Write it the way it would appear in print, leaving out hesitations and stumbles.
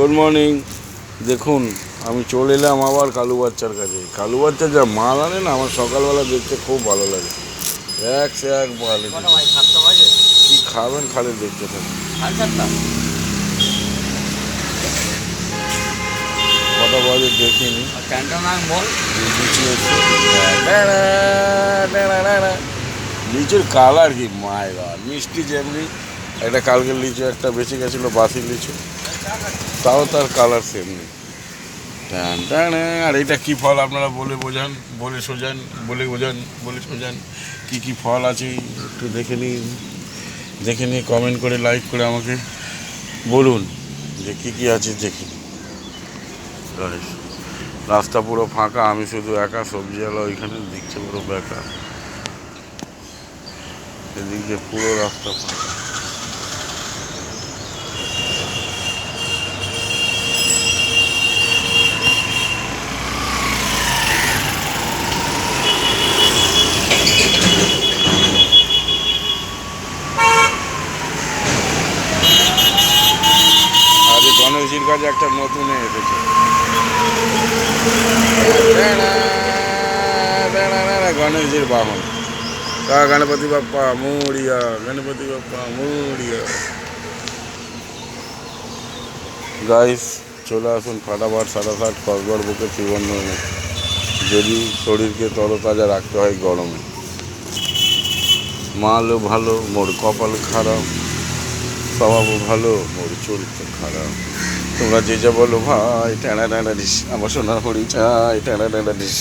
Good morning. দেখুন আমি চলে এলাম আবার কালু বাচ্চার কাছে। কালু বাচ্চা যা মাল আনে না, আমার সকালবেলা দেখতে খুব ভালো লাগে। এক সে এক মাল কি খাবেন খালি দেখতে থাকুন। কটা বাজে দেখিনি। লিচুর কালার কি মায়ের, মিষ্টি যেমনি একটা কালকের লিচু একটা বেঁচে গেছিলো, বাসি লিচু, তাও তার কালার সেমনি। আর এটা কী ফল আপনারা বলে সোজান কী কী ফল আছে একটু দেখে নিয়ে কমেন্ট করে লাইক করে আমাকে বলুন যে কী কী আছে দেখি। রাস্তা পুরো ফাঁকা, আমি শুধু একা, সবজিওয়ালা ওইখানে দিচ্ছে পুরো বেকা, এদিকে পুরো রাস্তা ফাঁকা। আর গণেশজির কাছে একটা নতুন এসেছে, গণেশজির বাহন। Ganapati Bappa Moria, Ganapati Bappa Moria. Guys চলে আসুন ফাটাফাট 7:30 কসবার বুকে ত্রিবন্ধনে, যদি শরীরকে তরতাজা রাখতে হয় গরমে। মালও ভালো, মোর কপাল খারাপ, স্বভাবও ভালো, মোর চরিত্র খারাপ। তোমরা যে যা বলো ভাই, টানা টানা ডিস, আমার সোনার হরি চাই, টানা টানা ডিস।